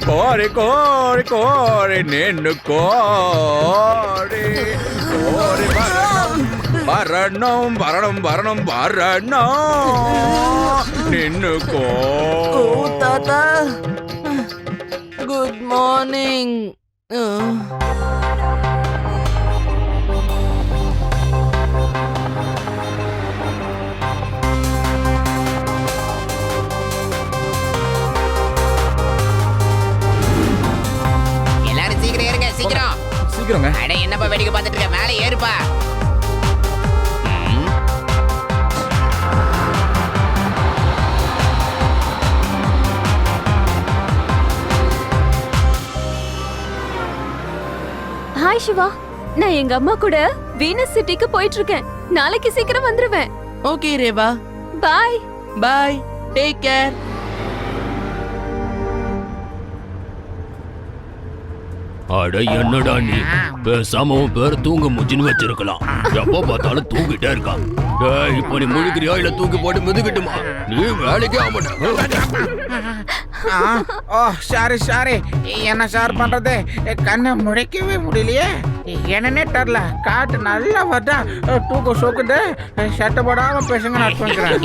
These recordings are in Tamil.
కోరి కోరి కోరి నిన్ను కోరి కోరి మరణం మరణం మరణం మరణం నిన్ను తాత గుడ్ మార్నింగ్. எல்லாரும் சீக்கிரம் ஏறுங்க, சீக்கிரம். சீக்கிரங்க. அட என்னப்பா வேடிக்கை பார்த்துட்டு இருக்க, மேலே ஏறுப்பா. ஹாய் சிவா, நான் எங்க அம்மா கூட வீனஸ் சிட்டிக்கு போயிட்டு இருக்கேன். நாளைக்கு சீக்கிரம் வந்துருவேன். ஓகே ரேவா, பாய். பாய், டேக் கேர். அட என்னடா நீ பேசாம உன் பேர் தூங்க முச்சின்னு வச்சிருக்கலாம். எப்ப பார்த்தாலும் தூங்கிட்டே இருக்கான். இப்போ நீ முழுக்கிறியா இல்ல தூக்கி போட்டு மிதுக்கிட்டுமா? நீ வேலைக்கே ஆக ஓ சாரி சாரி, என்ன சார் பண்றது, கண்ணை முழிக்கவே முடியலையே. என்னன்னே தெரியல, காட்டு நல்லா வருதா, தூக்கம் சொக்குது. சட்டை போடாம பேசுங்க நான் தூங்குறேன்.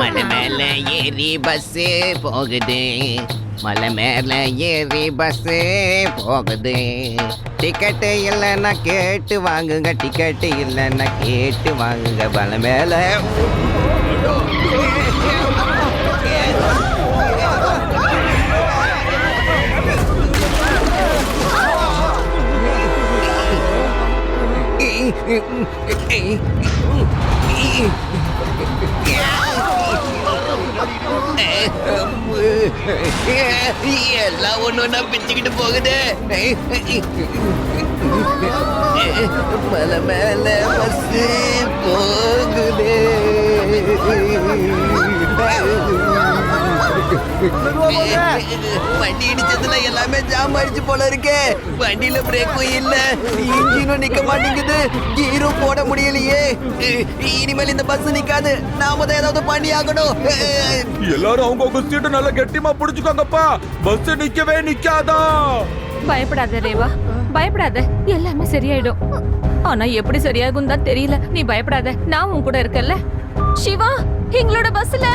மலை மேல ஏறி பஸ் போகுது, மலை மேல ஏறி பஸ் போகுது. டிக்கெட்டு இல்லைன்னா கேட்டு வாங்குங்க, டிக்கெட்டு இல்லைன்னா கேட்டு வாங்குங்க. மலை மேல எல்லாம் ஒண்ணு பிச்சுக்கிட்டு போகுது. மலை மேல பஸ் போகுது. வண்டி இடிச்சதுல எல்லாமே ஜாம் ஆயிடுச்சு போல இருக்கே. வண்டியில பிரேக்கும் இல்ல, இன்ஜினும் நிக்க மாட்டேங்குது, கீரும் போட முடியலையே. இனிமேல் இந்த பஸ் நிக்காது, நாம தான் ஏதாவது பண்ணி ஆகணும். எல்லாரும் அவங்க சீட்டை நல்லா கெட்டிமா புடிச்சுக்கோங்கப்பா. பஸ் நிக்கவே நிக்காதா. பயப்படாத ரேவா, பயப்படாத, எல்லாமே சரியாயிடும். ஆனா எப்படி சரியாகும் தான் தெரியல. நீ பயப்படாத, நான் உன் கூட இருக்கேன்ல. சிவா, எங்களோட பஸ்ல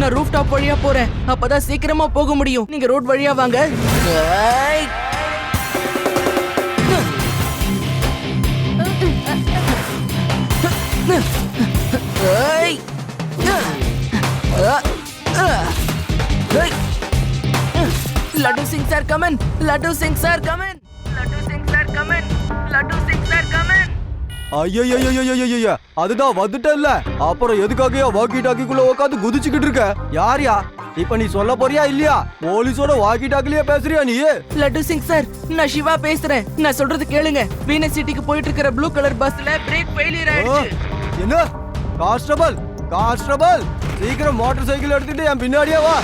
நான் ரூஃப் டாப் வழியா போறேன், அப்பதான் சீக்கிரமா போக முடியும். நீங்க ரோட் வழியா வாங்க. Laddu Singh sir come on, Laddu Singh sir come on, Laddu Singh sir come on, Laddu Singh sir come on. ஐயா, அதுதான் வந்துட்டல்ல. அப்புறம் எதுக்காகயா வாக்கி டாக்கிக்குள்ள உட்காந்து குதிச்சுக்கிட்டு இருக்க? யாரியா இப்ப நீ சொல்ல போறியா இல்லையா? போலீஸோட வாக்கி டாக்கிலேயே பேசுறியா நீ? லட்டு சிங் சார், நான் சிவா பேசுறேன். நான் சொல்றது கேளுங்க. வீனஸ் சிட்டிக்கு போயிட்டு இருக்கிற ப்ளூ கலர் பஸ்ல பிரேக் ஃபெயிலியர் ஆயிடுச்சு. என்ன? கான்ஸ்டபிள், கான்ஸ்டபிள், சீக்கிரம் மோட்டார் சைக்கிள் எடுத்துட்டு என் பின்னாடியே வா.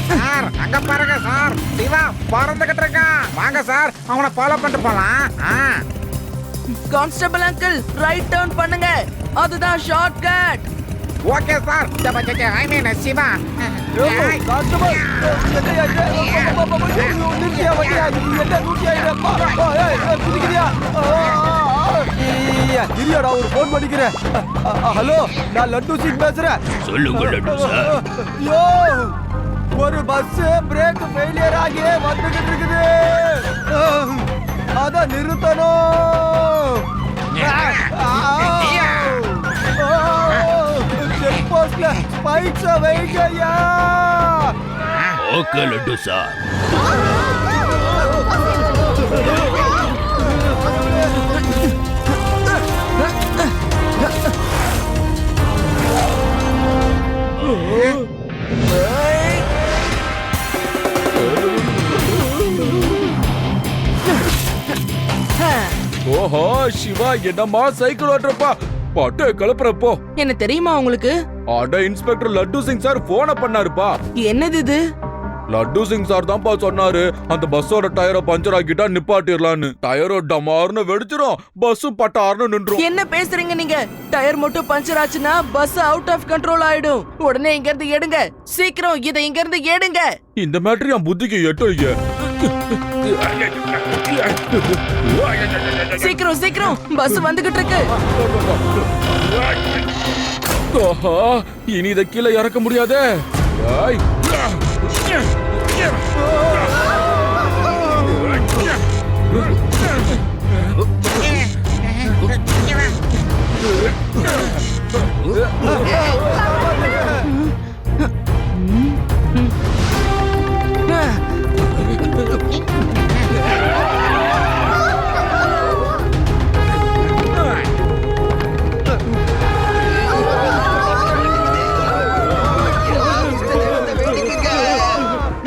சார் அங்க பாருங்க சார், சிவா பறந்துகிட்டு இருக்கான். வாங்க சார், அவனை ஃபாலோ பண்ணிட்டு போலாம். கான்ஸ்டபிள் அங்கிள், ரைட் டர்ன் பண்ணுங்க, அதுதான் short cut. Okay sir. I mean Siva. Constable, இல்லையாடா ஒரு போன் பண்ணிக்கிறேன். ஹலோ, நான் லட்டு சிங் பேசுறேன். சொல்லுங்க லட்டு சார். யோ ஒரு பஸ் பிரேக் ஃபெயிலியர் ஆகி வந்துகிட்டு இருக்குது. அத நிறுத்தணும். செக் போஸ்ட்ல ஸ்பைக்ஸ் வைங்க ஐயா. Okay laddu sir. ஓஹோ சிவா, என்னம்மா சைக்கிள் ஓட்டுறப்பா பட்டு கிளப்புறப்போ. என்ன தெரியுமா உங்களுக்கு? அட இன்ஸ்பெக்டர் லட்டு சிங் சார் போன பண்ணாருப்பா. என்னது இது? லட்டு சிங் சார் தான்ப்பா சொன்னாரு அந்த பஸ்ஸோட டயரை பஞ்சர் ஆக்கிட்டா நிப்பாட்டிடலான்னு. டயரோ டமார்னு வெடிச்சிரும், பஸ் பட்டார்னு நின்றும். என்ன பேசுறீங்க நீங்க? டயர் மட்டும் பஞ்சர் ஆச்சுன்னா பஸ் அவுட் ஆஃப் கண்ட்ரோல் ஆயிடும். உடனே இங்க இருந்து எடுங்க, சீக்கிரம் இதை இங்க இருந்து எடுங்க. இந்த மேட்டர் என் புத்திக்கு எட்டு. சீக்கிரம் சீக்கிரம், பஸ் வந்துகிட்டு இருக்கு. ஆஹா, இனி இதை கீழே இறக்க முடியாதே. ஐய்.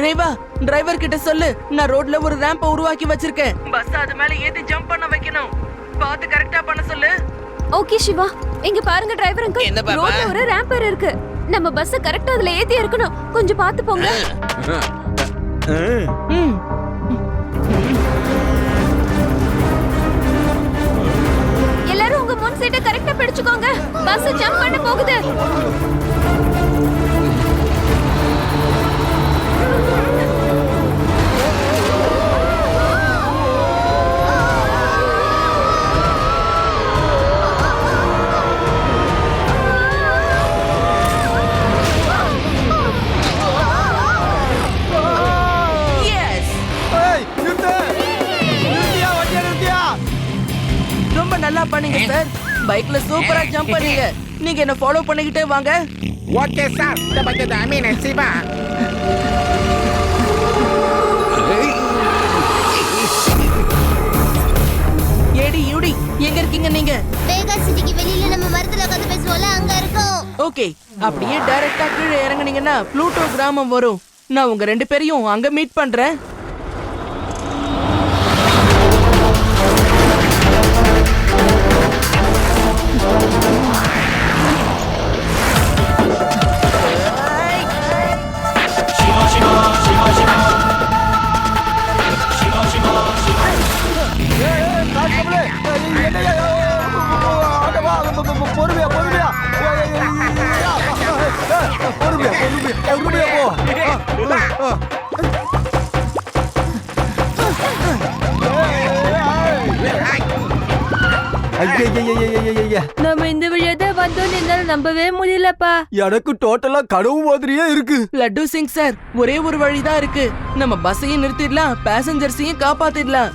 ரேவா, டிரைவர் கிட்ட சொல்லு, நான் ரோட்ல ஒரு ரேம்ப உருவாக்கி வச்சிருக்கேன். பஸ் அது மேல ஏத்தி ஜம்ப் பண்ண வைக்கணும். பாத்து கரெக்ட்டா பண்ண சொல்லு. ஓகே சிவா, இங்க பாருங்க டிரைவர் என்ன அங்கிள், பாப்பா? ரோட்ல ஒரு ரேம்பர் இருக்கு. நம்ம பஸ் கரெக்ட்டா அதுல ஏத்தி இருக்கணும். கொஞ்சம் பாத்து போங்க. ம். எல்லாரும் உங்க முன் சீட்டை கரெக்ட்டா பிடிச்சுக்கோங்க. பஸ் ஜம்ப் பண்ண போகுது. Yes. ஏய், நிறுத்து. நிறுத்தியா, வண்டியை நிறுத்தியா. ரொம்ப நல்லா பண்ணீங்க சார். பைக்ல சூப்பரா ஜம்ப் பண்ணீங்க. நீங்க என்ன ஃபாலோ பண்ணிக்கிட்டே வாங்க. Okay sir. I mean Siva. ஏடி யூடி, எங்க இருக்கீங்க நீங்க? வேகா சிட்டிக்கு வெளியில நம்ம மரத்துல உட்காந்து பேசுவோம்ல, அங்க இருக்கோம். ஓகே, அப்படியே டைரக்டா கீழே இறங்குனீங்கன்னா ப்ளூட்டோ கிராமம் வரும். நான் உங்க ரெண்டு பேரையும் அங்க மீட் பண்றேன். கான்ஸ்டபிளே, என்னையா, அங்க வா, பொறுமையா பொறுமையா. பொறுமையா பொறுமையா போ. ஐயா, நம்ம இந்த வழியா தான் வந்தோம், என்னால நம்பவே முடியலப்பா. எனக்கு டோட்டலா கனவு மாதிரியே இருக்கு. லட்டு சிங் சார், ஒரே ஒரு வழிதான் இருக்கு. நம்ம பஸ்ஸையும் நிறுத்திடலாம், பேசஞ்சர்ஸையும் காப்பாத்திடலாம்.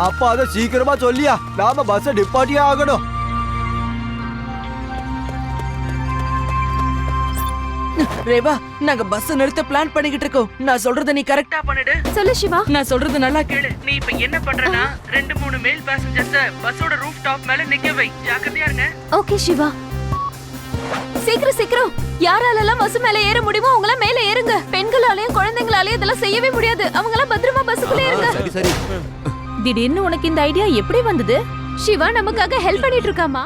அப்ப அத சீக்கிரமா சொல்லியா, நாம பஸ் டிப்பாட்டியே ஆகணும். ரேவா, நாங்க பஸ் நிறுத்த பிளான் பண்ணிக்கிட்டு இருக்கோம். நான் சொல்றத நீ கரெக்டா பண்ணிடு. சொல்லு சிவா. நான் சொல்றது நல்லா கேளு. நீ இப்ப என்ன பண்றனா, 2-3 மேல் பேசஞ்சர்ஸ் பஸ்ஸோட ரூஃப் டாப் மேல நிக்க வை. ஜாக்கிரதையா இருங்க. ஓகே சிவா. சீக்கிரம் சீக்கிரம், யாராலெல்லாம் பஸ் மேல ஏற முடியுமோ அவங்கள மேல ஏறுங்க. பெண்களாலையும் குழந்தைங்களாலையும் இதெல்லாம் செய்யவே முடியாது. அவங்களாம் பத்திரமா பஸ்ஸுக்குள்ள ஏறுங்க. சரி சரி. திடீர்னு உனக்கு இந்த ஐடியா எப்படி வந்தது? சிவா நமக்காக ஹெல்ப் பண்ணிட்டு இருக்காமா?